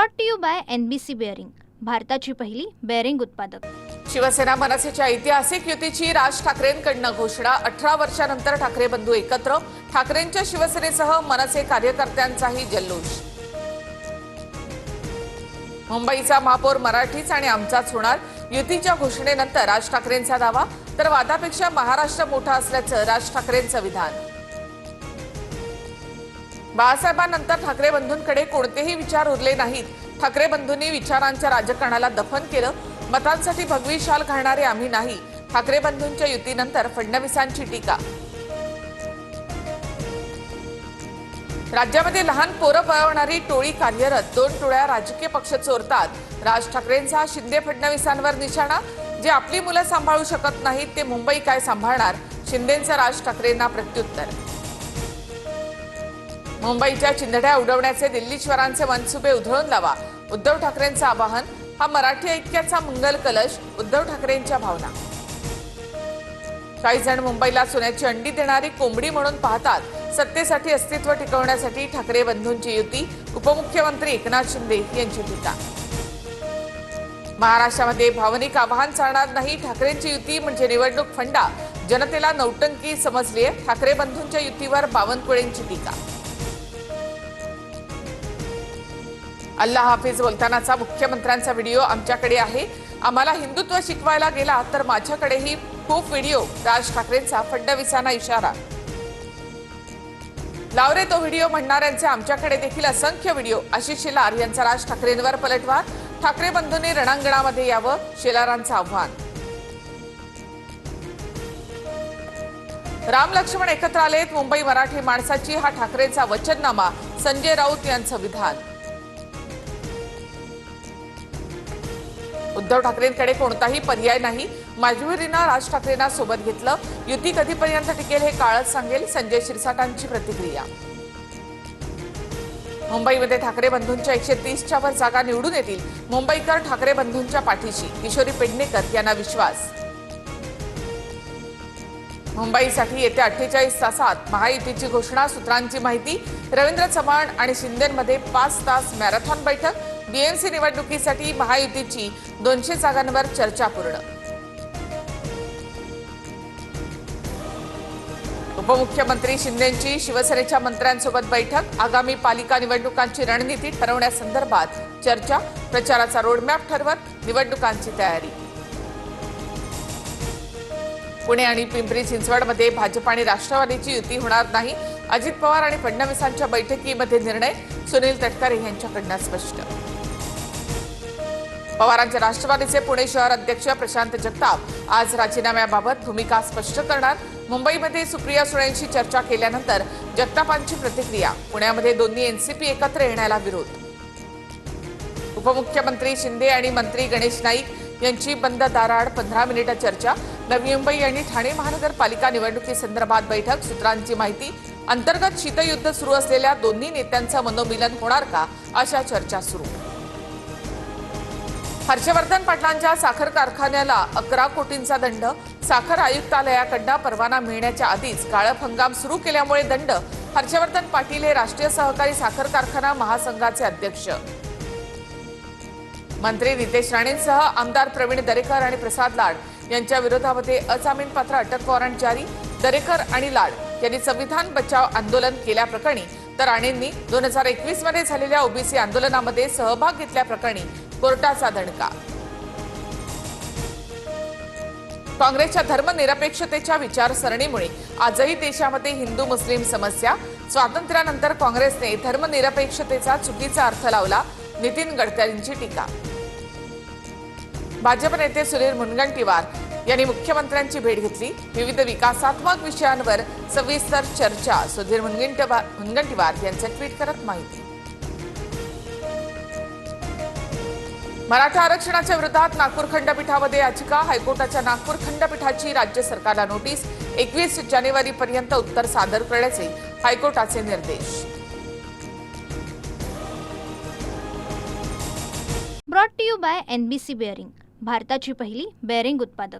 Brought to you by NBC bearing, भारताची पहिली bearing उत्पादक। शिवसेना मनसेच्या ऐतिहासिक युतीची राज ठाकरेंकडून घोषणा। 18 वर्षांनंतर ठाकरे बंधू एकत्र, ठाकरेंच्या शिवसेनेसह मनसे कार्यकर्त्यांचाही जल्लोष। मुंबईचा महापौर मराठीच आणि आमचाच होणार, युतीच्या घोषणेनंतर राज ठाकरेंचा दावा, तर वादापेक्षा महाराष्ट्र मोठा असल्याचं राज ठाकरेंचं विधान। बाळासाहेबांनंतर ठाकरे बंधूंकडे कोणतेही विचार उरले नाहीत, ठाकरे बंधूंनी विचारांच्या राजकारणाला दफन केलं, मतांसाठी भगवी शाल घालणारे आम्ही नाही, ठाकरे बंधूंच्या युतीनंतर फडणवीसांची टीका। राज्यामध्ये लहान पोरं पळवणारी टोळी कार्यरत, 2 टोळ्या राजकीय पक्ष चोरतात, राज ठाकरेंचा शिंदे फडणवीसांवर निशाणा, जे आपली मुलं सांभाळू शकत नाहीत ते मुंबई काय सांभाळणार, शिंदेंचं राज ठाकरेंना प्रत्युत्तर। मुंबईच्या चिंधड्या उडवण्याचे दिल्लीश्वरांचे मनसुबे उधळून लावा, उद्धव ठाकरेंचं आवाहन, हा मराठी ऐक्याचा मंगल कलश, उद्धव ठाकरेंच्या भावना। काही जण मुंबईला सोन्याची अंडी देणारी कोंबडी म्हणून पाहतात, सत्तेसाठी अस्तित्व टिकवण्यासाठी ठाकरे बंधूंची युती, उपमुख्यमंत्री एकनाथ शिंदे यांची टीका। महाराष्ट्रामध्ये भावनिक आवाहन चालणार नाही, ठाकरेंची युती म्हणजे निवडणूक फंडा, जनतेला नौटंकी समजलीये, ठाकरे बंधूंच्या युतीवर बावनकुळेंची टीका। अल्लाह हाफिज बोलतानाचा मुख्यमंत्र्यांचा व्हिडिओ आमच्याकडे आहे, आम्हाला हिंदुत्व शिकवायला गेला तर माझ्याकडेही खूप व्हिडिओ, राज ठाकरेंचा फडणवीसांना इशारा। लाव रे तो व्हिडिओ म्हणणाऱ्यांचे आमच्याकडे देखील असंख्य व्हिडिओ, आशिष शेलार यांचा राज ठाकरेंवर पलटवार, ठाकरे बंधूंनी रणांगणामध्ये यावं, शेलारांचं आव्हान। राम लक्ष्मण एकत्र आलेत, मुंबई मराठी माणसाची, हा ठाकरेंचा वचननामा, संजय राऊत यांचं विधान। उद्धव ठाकरेंकडे कोणताही पर्याय नाही, मजबुरीनं राज ठाकरेंना सोबत घेतलं, युती कधीपर्यंत टिकेल हे काळच सांगेल, संजय शिरसाटांची प्रतिक्रिया। मुंबईमध्ये ठाकरे बंधूंच्या 130च्या वर जागा निवडून येतील, मुंबईकर ठाकरे बंधूंच्या पाठीशी, किशोरी पेडणेकर यांना विश्वास। मुंबईसाठी येत्या 48 तासात महायुतीची घोषणा, सूत्रांची माहिती, रवींद्र चव्हाण आणि शिंदेमध्ये 5 तास मॅरेथॉन बैठक, BMC निवडणुकीसाठी महायुतीची 200 जागांवर चर्चा पूर्ण। उपमुख्यमंत्री शिंदेंची शिवसेनेच्या मंत्र्यांसोबत बैठक, आगामी पालिका निवडणुकांची रणनीती ठरवण्यासंदर्भात चर्चा, प्रचाराचा रोडमॅप ठरवत निवडणुकांची तयारी। पुणे आणि पिंपरी चिंचवडमध्ये भाजप आणि राष्ट्रवादीची युती होणार नाही, अजित पवार आणि फडणवीसांच्या बैठकीमध्ये निर्णय, सुनील तटकरे यांच्याकडून स्पष्ट। पवारांच्या राष्ट्रवादीचे पुणे शहर अध्यक्ष प्रशांत जगताप आज राजीनाम्याबाबत भूमिका स्पष्ट करणार, मुंबईमध्ये सुप्रिया सुळेंशी चर्चा केल्यानंतर जगतापांची प्रतिक्रिया, पुण्यामध्ये दोन्ही NCP एकत्र येण्याला विरोध। उपमुख्यमंत्री शिंदे आणि मंत्री गणेश नाईक यांची बंद दाराआड 15 मिनिटं चर्चा, नवी मुंबई आणि ठाणे महानगरपालिका निवडणुकीसंदर्भात बैठक, सूत्रांची माहिती, अंतर्गत शीतयुद्ध सुरू असलेल्या दोन्ही नेत्यांचं मनोमिलन होणार का, अशा चर्चा सुरू। हर्षवर्धन पाटलांच्या साखर कारखान्याला 11 कोटींचा दंड, साखर आयुक्तालयाकडून परवाना मिळण्याच्या आधीच गाळप हंगाम सुरू केल्यामुळे दंड, हर्षवर्धन पाटील हे राष्ट्रीय सहकारी साखर कारखाना महासंघाचे अध्यक्ष। मंत्री नितेश राणेंसह आमदार प्रवीण दरेकर आणि प्रसाद लाड यांच्या विरोधामध्ये अजामीनपात्र अटक वॉरंट जारी, दरेकर आणि लाड यांनी संविधान बचाव आंदोलन केल्याप्रकरणी, तर राणेंनी 2021 मध्ये झालेल्या OBC आंदोलनामध्ये सहभाग घेतल्याप्रकरणी कोर्टाचा दणका। काँग्रेसच्या धर्मनिरपेक्षतेच्या विचारसरणीमुळे आजही देशामध्ये हिंदू मुस्लिम समस्या, स्वातंत्र्यानंतर काँग्रेसने धर्मनिरपेक्षतेचा चुकीचा अर्थ लावला, नितीन गडकरींची टीका। भाजप नेते सुधीर मुनगंटीवार यांनी मुख्यमंत्र्यांची भेट घेतली, विविध विकासात्मक विषयांवर सविस्तर चर्चा, सुधीर मुनगंटीवार यांचं ट्विट करत माहिती। मराठा आरक्षणाच्या विरोधात नागपूर खंडपीठामध्ये याचिका, हायकोर्टाच्या नागपूर खंडपीठाची राज्य सरकारला नोटीस, 21 जानेवारीपर्यंत उत्तर सादर करण्याचे हायकोर्टाचे निर्देश। Brought to you by NBC bearing, भारताची पहिली बेअरिंग उत्पादक।